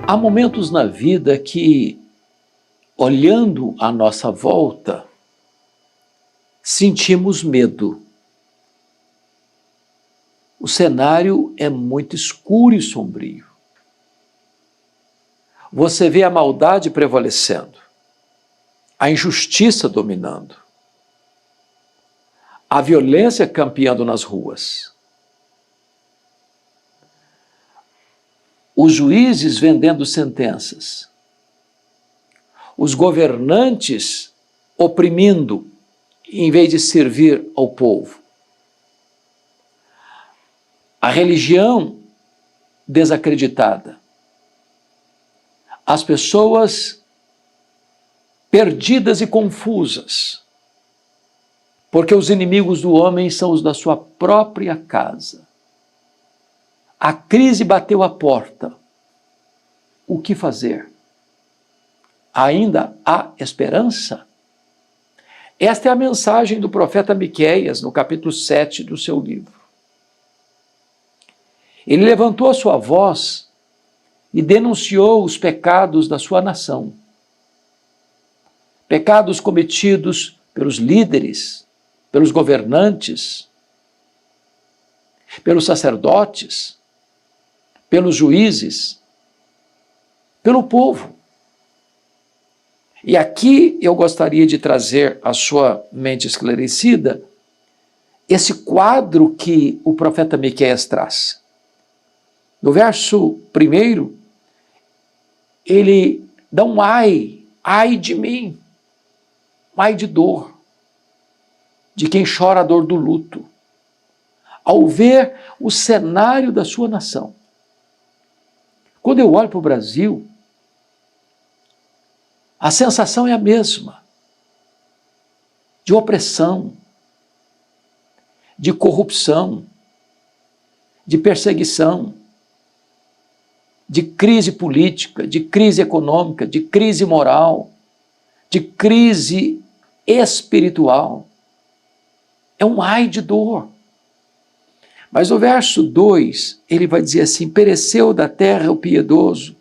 Há momentos na vida que, olhando à nossa volta, sentimos medo. O cenário é muito escuro e sombrio. Você vê a maldade prevalecendo, a injustiça dominando, a violência campeando nas ruas, os juízes vendendo sentenças, os governantes oprimindo em vez de servir ao povo, a religião desacreditada, as pessoas perdidas e confusas, porque os inimigos do homem são os da sua própria casa. A crise bateu à porta. O que fazer? Ainda há esperança? Esta é a mensagem do profeta Miqueias, no capítulo 7 do seu livro. Ele levantou a sua voz e denunciou os pecados da sua nação. Pecados cometidos pelos líderes, pelos governantes, pelos sacerdotes, pelos juízes, pelo povo. E aqui eu gostaria de trazer à sua mente esclarecida esse quadro que o profeta Miqueias traz. No verso 1, ele dá um ai de mim, ai de dor, de quem chora a dor do luto, ao ver o cenário da sua nação. Quando eu olho para o Brasil, a sensação é a mesma, de opressão, de corrupção, de perseguição, de crise política, de crise econômica, de crise moral, de crise espiritual. É um ai de dor. Mas no verso 2, ele vai dizer assim: pereceu da terra o piedoso,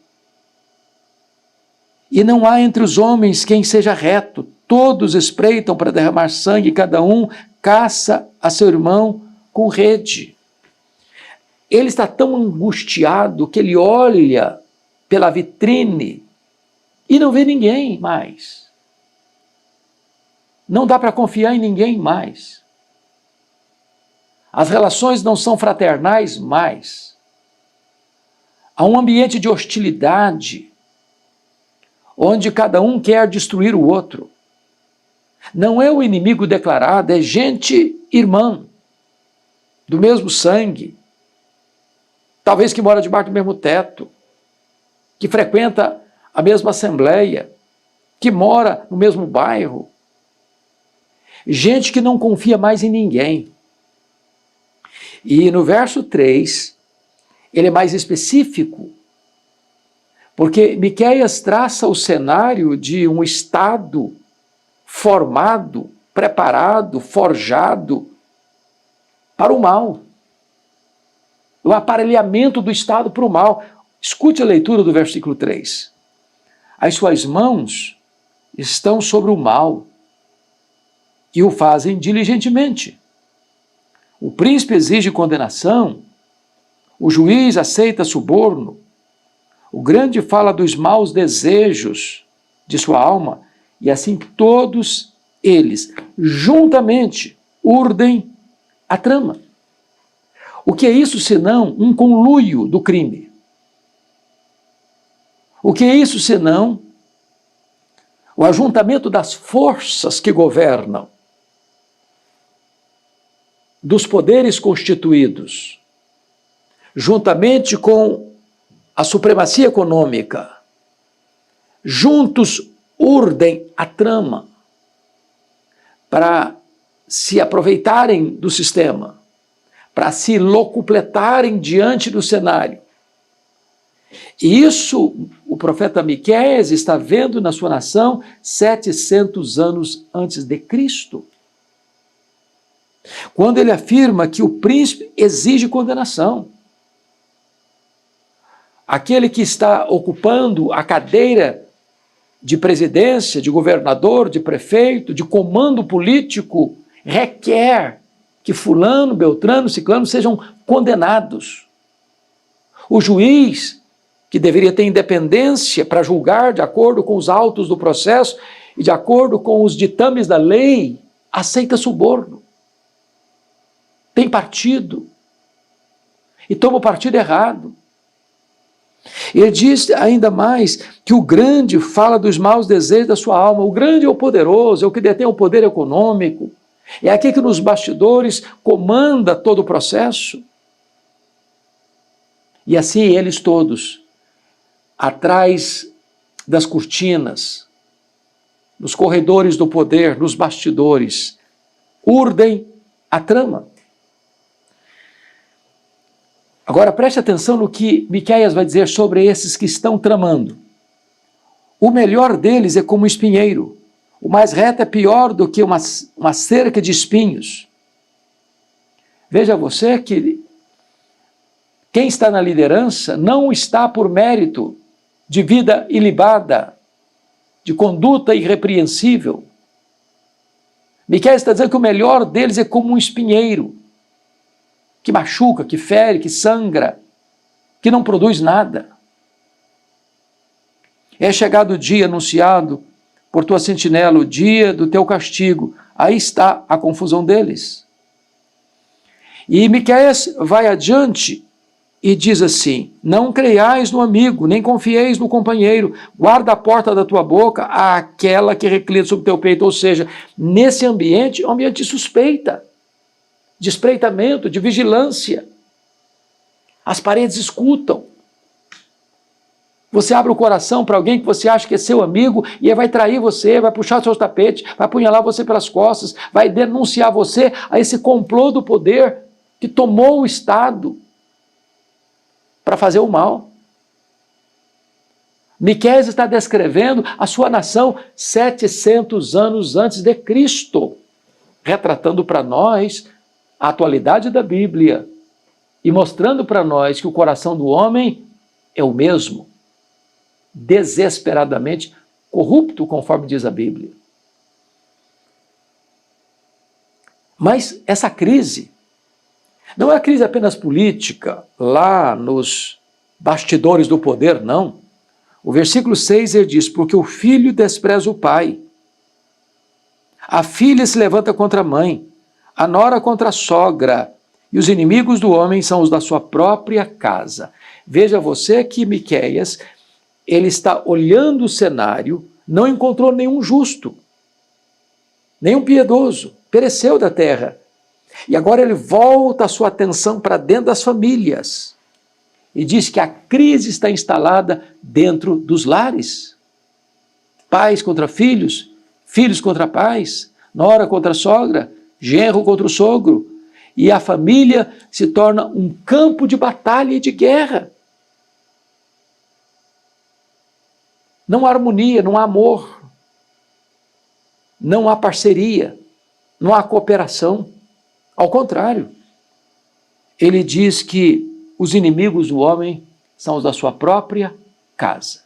e não há entre os homens quem seja reto. Todos espreitam para derramar sangue, e cada um caça a seu irmão com rede. Ele está tão angustiado que ele olha pela vitrine e não vê ninguém mais. Não dá para confiar em ninguém mais. As relações não são fraternais mais. Há um ambiente de hostilidade, onde cada um quer destruir o outro. Não é o inimigo declarado, é gente irmã, do mesmo sangue, talvez que mora debaixo do mesmo teto, que frequenta a mesma assembleia, que mora no mesmo bairro. Gente que não confia mais em ninguém. E no verso 3, ele é mais específico, porque Miqueias traça o cenário de um Estado formado, preparado, forjado para o mal. O aparelhamento do Estado para o mal. Escute a leitura do versículo 3. As suas mãos estão sobre o mal e o fazem diligentemente. O príncipe exige condenação, o juiz aceita suborno, o grande fala dos maus desejos de sua alma, e assim todos eles, juntamente, urdem a trama. O que é isso senão um conluio do crime? O que é isso senão o ajuntamento das forças que governam, dos poderes constituídos, juntamente com a supremacia econômica, juntos urdem a trama para se aproveitarem do sistema, para se locupletarem diante do cenário. E isso o profeta Miqueias está vendo na sua nação 700 anos antes de Cristo. Quando ele afirma que o príncipe exige condenação. aquele que está ocupando a cadeira de presidência, de governador, de prefeito, de comando político, requer que fulano, beltrano, ciclano sejam condenados. O juiz, que deveria ter independência para julgar de acordo com os autos do processo e de acordo com os ditames da lei, aceita suborno. Tem partido. E toma o partido errado. Ele diz ainda mais que o grande fala dos maus desejos da sua alma. O grande é o poderoso, é o que detém o poder econômico. É aquele que nos bastidores comanda todo o processo. E assim eles todos, atrás das cortinas, nos corredores do poder, nos bastidores, urdem a trama. Agora preste atenção no que Miqueias vai dizer sobre esses que estão tramando. O melhor deles é como um espinheiro. O mais reto é pior do que uma cerca de espinhos. Veja você que quem está na liderança não está por mérito de vida ilibada, de conduta irrepreensível. Miqueias está dizendo que o melhor deles é como um espinheiro, que machuca, que fere, que sangra, que não produz nada. É chegado o dia anunciado por tua sentinela, o dia do teu castigo. Aí está a confusão deles. E Miqueias vai adiante e diz assim: não creiais no amigo, nem confieis no companheiro, guarda a porta da tua boca àquela que reclina sobre o teu peito. Ou seja, nesse ambiente, é um ambiente de suspeita, de espreitamento, de vigilância. As paredes escutam. Você abre o coração para alguém que você acha que é seu amigo e ele vai trair você, vai puxar seus tapetes, vai apunhalar você pelas costas, vai denunciar você a esse complô do poder que tomou o Estado para fazer o mal. Miqueias está descrevendo a sua nação 700 anos antes de Cristo, retratando para nós a atualidade da Bíblia e mostrando para nós que o coração do homem é o mesmo, desesperadamente corrupto, conforme diz a Bíblia. Mas essa crise não é uma crise apenas política, lá nos bastidores do poder, não. O versículo 6 ele diz: porque o filho despreza o pai, a filha se levanta contra a mãe, a nora contra a sogra, e os inimigos do homem são os da sua própria casa. Veja você que Miqueias, ele está olhando o cenário, não encontrou nenhum justo, nenhum piedoso, pereceu da terra. E agora ele volta a sua atenção para dentro das famílias e diz que a crise está instalada dentro dos lares. Pais contra filhos, filhos contra pais, nora contra sogra, genro contra o sogro. E a família se torna um campo de batalha e de guerra. Não há harmonia, não há amor, não há parceria, não há cooperação. Ao contrário, ele diz que os inimigos do homem são os da sua própria casa.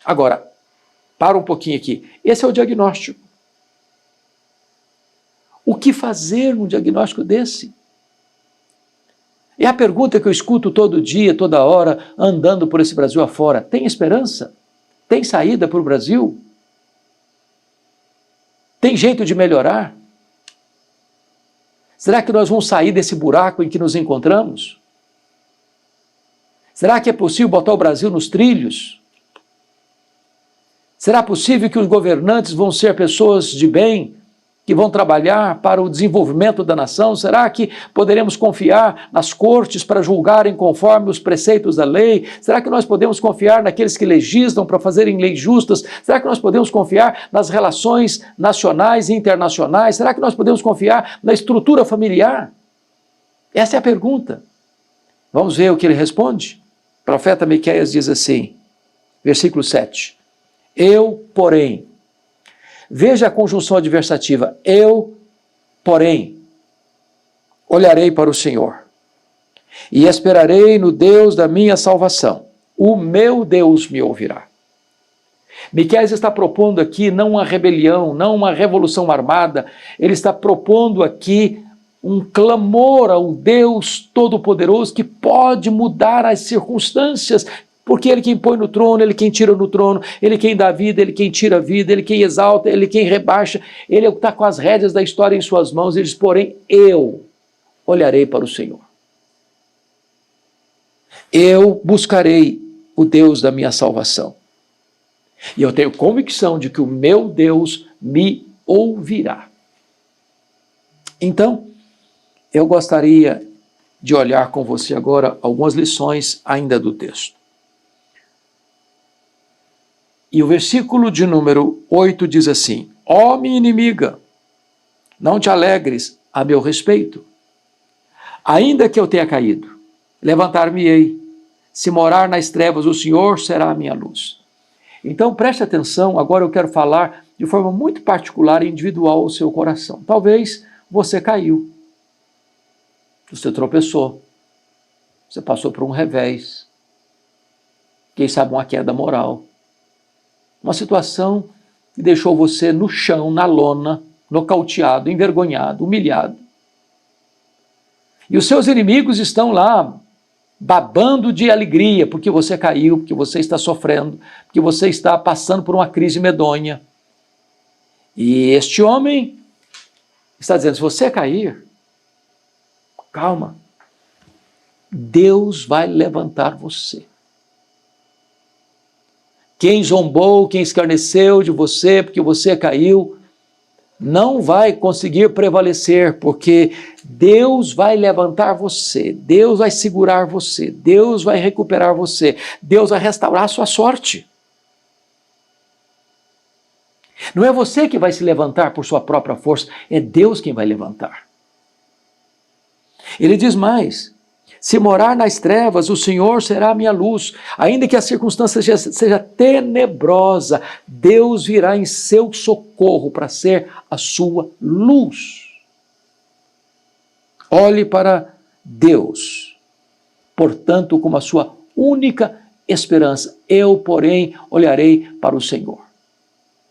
Agora, para um pouquinho aqui. Esse é o diagnóstico. O que fazer num diagnóstico desse? É a pergunta que eu escuto todo dia, toda hora, andando por esse Brasil afora. Tem esperança? Tem saída para o Brasil? Tem jeito de melhorar? Será que nós vamos sair desse buraco em que nos encontramos? Será que é possível botar o Brasil nos trilhos? Será possível que os governantes vão ser pessoas de bem, que vão trabalhar para o desenvolvimento da nação? Será que poderemos confiar nas cortes para julgarem conforme os preceitos da lei? Será que nós podemos confiar naqueles que legislam para fazerem leis justas? Será que nós podemos confiar nas relações nacionais e internacionais? Será que nós podemos confiar na estrutura familiar? Essa é a pergunta. Vamos ver o que ele responde? O profeta Miqueias diz assim, versículo 7. Eu, porém, veja a conjunção adversativa, eu, porém, olharei para o Senhor e esperarei no Deus da minha salvação. o meu Deus me ouvirá. Miqueias está propondo aqui não uma rebelião, não uma revolução armada, ele está propondo aqui um clamor ao Deus Todo-Poderoso que pode mudar as circunstâncias, porque Ele quem põe no trono, Ele quem tira no trono, Ele quem dá vida, Ele quem tira a vida, Ele quem exalta, Ele quem rebaixa, Ele está com as rédeas da história em suas mãos. Ele diz, porém, eu olharei para o Senhor. Eu buscarei o Deus da minha salvação. E eu tenho convicção de que o meu Deus me ouvirá. Então, eu gostaria de olhar com você agora algumas lições ainda do texto. E o versículo de número 8 diz assim: ó minha inimiga, não te alegres a meu respeito. Ainda que eu tenha caído, levantar-me-ei. Se morar nas trevas, o Senhor será a minha luz. Então preste atenção, agora eu quero falar de forma muito particular e individual ao seu coração. Talvez você caiu, você tropeçou, você passou por um revés, quem sabe uma queda moral, uma situação que deixou você no chão, na lona, nocauteado, envergonhado, humilhado. E os seus inimigos estão lá babando de alegria porque você caiu, porque você está sofrendo, porque você está passando por uma crise medonha. E este homem está dizendo, se você cair, calma, Deus vai levantar você. Quem zombou, quem escarneceu de você porque você caiu, não vai conseguir prevalecer, porque Deus vai levantar você, Deus vai segurar você, Deus vai recuperar você, Deus vai restaurar a sua sorte. Não é você que vai se levantar por sua própria força, é Deus quem vai levantar. Ele diz mais, se morar nas trevas, o Senhor será a minha luz. Ainda que a circunstância seja tenebrosa, Deus virá em seu socorro para ser a sua luz. Olhe para Deus, portanto, como a sua única esperança. Eu, porém, olharei para o Senhor.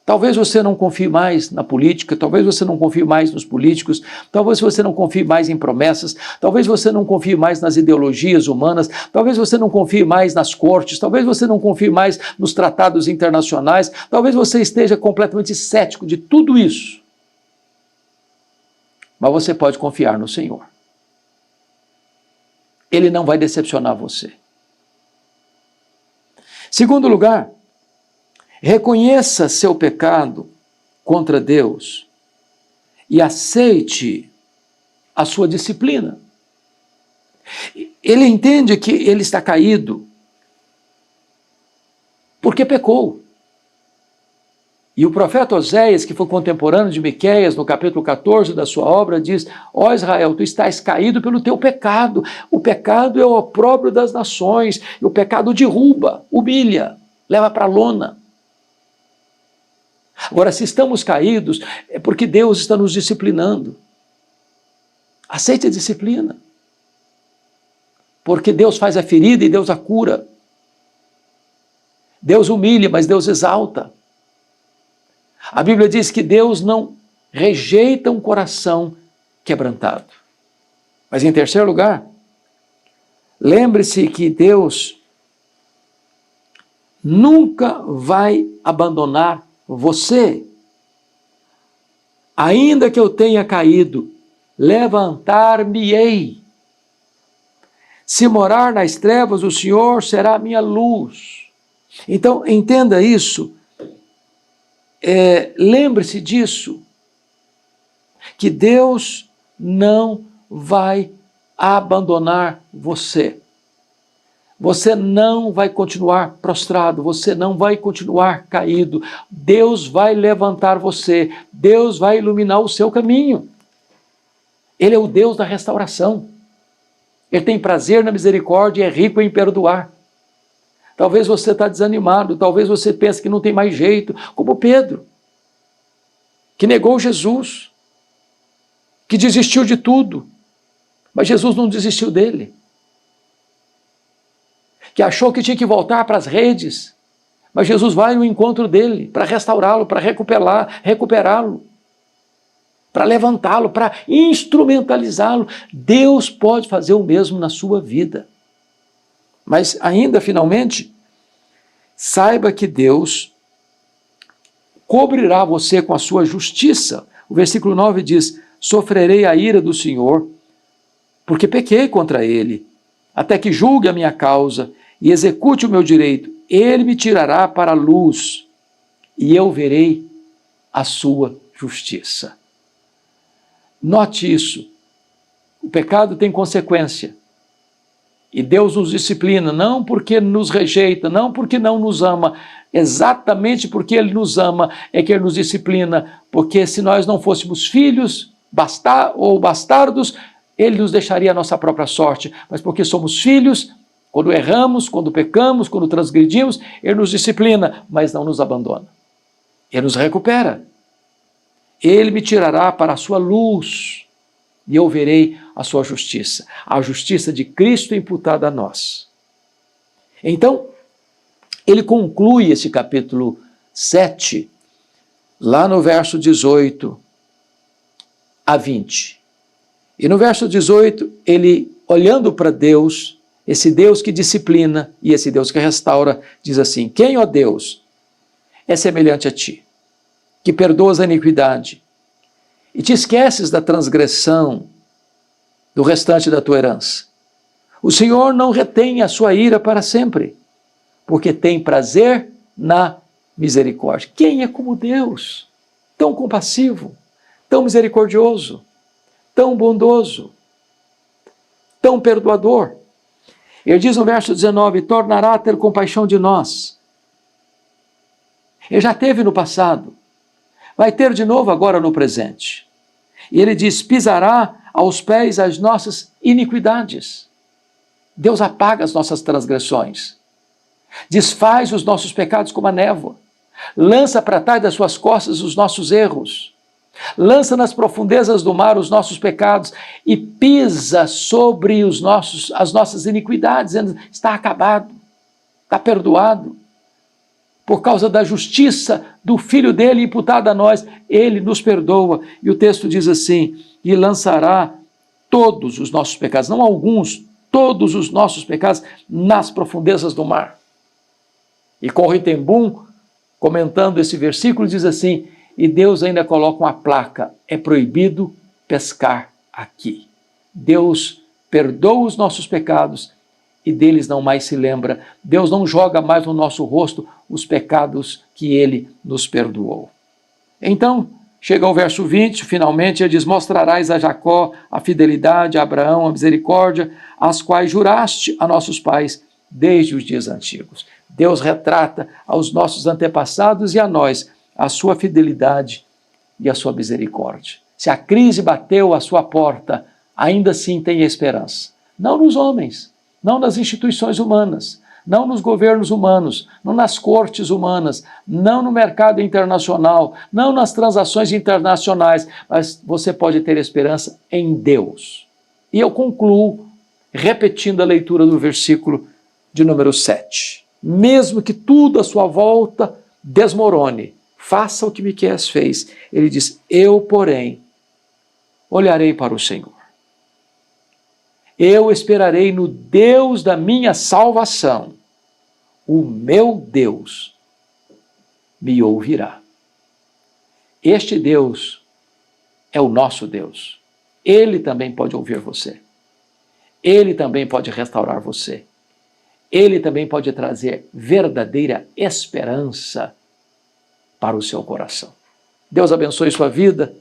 Talvez você não confie mais na política, talvez você não confie mais nos políticos, talvez você não confie mais em promessas, talvez você não confie mais nas ideologias humanas, talvez você não confie mais nas cortes, talvez você não confie mais nos tratados internacionais, talvez você esteja completamente cético de tudo isso. Mas você pode confiar no Senhor. Ele não vai decepcionar você. Segundo lugar, reconheça seu pecado contra Deus e aceite a sua disciplina. Ele entende que ele está caído porque pecou. E o profeta Oséias, que foi contemporâneo de Miqueias, no capítulo 14 da sua obra, diz, ó Israel, tu estás caído pelo teu pecado. O pecado é o opróbrio das nações, e o pecado derruba, humilha, leva para a lona. Agora, se estamos caídos, é porque Deus está nos disciplinando. Aceite a disciplina. Porque Deus faz a ferida e Deus a cura. Deus humilha, mas Deus exalta. A Bíblia diz que Deus não rejeita um coração quebrantado. Mas em terceiro lugar, lembre-se que Deus nunca vai abandonar você. Ainda que eu tenha caído, levantar-me-ei. Se morar nas trevas, o Senhor será a minha luz. Então, entenda isso. Lembre-se disso, que Deus não vai abandonar você. Você não vai continuar prostrado, você não vai continuar caído. Deus vai levantar você, Deus vai iluminar o seu caminho. Ele é o Deus da restauração. Ele tem prazer na misericórdia e é rico em perdoar. Talvez você está desanimado, talvez você pense que não tem mais jeito, como Pedro, que negou Jesus, que desistiu de tudo, mas Jesus não desistiu dele. que achou que tinha que voltar para as redes, mas Jesus vai no encontro dele para restaurá-lo, para recuperá-lo, para levantá-lo, para instrumentalizá-lo. Deus pode fazer o mesmo na sua vida. Mas ainda, finalmente, saiba que Deus cobrirá você com a sua justiça. O versículo 9 diz: sofrerei a ira do Senhor, porque pequei contra ele, até que julgue a minha causa e execute o meu direito. Ele me tirará para a luz, e eu verei a sua justiça. Note isso. O pecado tem consequência. E Deus nos disciplina, não porque nos rejeita, não porque não nos ama, exatamente porque Ele nos ama é que Ele nos disciplina, porque se nós não fôssemos filhos ou bastardos, Ele nos deixaria a nossa própria sorte, mas porque somos filhos, quando erramos, quando pecamos, quando transgredimos, Ele nos disciplina, mas não nos abandona. Ele nos recupera. Ele me tirará para a sua luz, e eu verei a sua justiça, a justiça de Cristo imputada a nós. Então, ele conclui esse capítulo 7, lá no verso 18 a 20. E no verso 18, ele, olhando para Deus, esse Deus que disciplina e esse Deus que restaura, diz assim: quem, ó Deus, é semelhante a ti, que perdoas a iniquidade e te esqueces da transgressão do restante da tua herança? O Senhor não retém a sua ira para sempre, porque tem prazer na misericórdia. Quem é como Deus? Tão compassivo, tão misericordioso, tão bondoso, tão perdoador. Ele diz no verso 19: tornará a ter compaixão de nós. Ele já teve no passado, vai ter de novo agora no presente. E ele diz: pisará aos pés as nossas iniquidades. Deus apaga as nossas transgressões, desfaz os nossos pecados como a névoa, lança para trás das suas costas os nossos erros, lança nas profundezas do mar os nossos pecados e pisa sobre as nossas iniquidades, dizendo: está acabado, está perdoado. Por causa da justiça do Filho dele imputada a nós, ele nos perdoa. E o texto diz assim: e lançará todos os nossos pecados, não alguns, todos os nossos pecados, nas profundezas do mar. E Corrie ten Boom, comentando esse versículo, diz assim: e Deus ainda coloca uma placa: é proibido pescar aqui. Deus perdoa os nossos pecados e deles não mais se lembra. Deus não joga mais no nosso rosto os pecados que Ele nos perdoou. Então, chega ao verso 20, finalmente, ele diz: mostrarás a Jacó a fidelidade, a Abraão a misericórdia, as quais juraste a nossos pais desde os dias antigos. Deus retrata aos nossos antepassados e a nós a sua fidelidade e a sua misericórdia. Se a crise bateu à sua porta, ainda assim tem esperança. Não nos homens, não nas instituições humanas, não nos governos humanos, não nas cortes humanas, não no mercado internacional, não nas transações internacionais, mas você pode ter esperança em Deus. E eu concluo repetindo a leitura do versículo de número 7. Mesmo que tudo à sua volta desmorone, faça o que Miqueias fez. Ele diz: eu, porém, olharei para o Senhor. Eu esperarei no Deus da minha salvação. O meu Deus me ouvirá. Este Deus é o nosso Deus. Ele também pode ouvir você. Ele também pode restaurar você. Ele também pode trazer verdadeira esperança para o seu coração. Deus abençoe sua vida.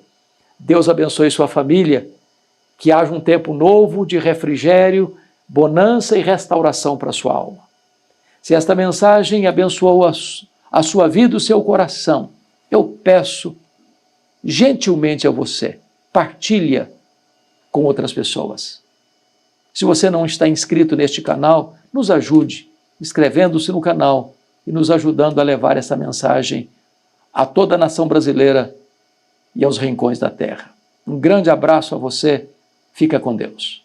Deus abençoe sua família. Que haja um tempo novo de refrigério, bonança e restauração para a sua alma. Se esta mensagem abençoou a sua vida, o seu coração, eu peço gentilmente a você, partilha com outras pessoas. Se você não está inscrito neste canal, nos ajude inscrevendo-se no canal e nos ajudando a levar essa mensagem a toda a nação brasileira e aos rincões da terra. Um grande abraço a você. Fica com Deus.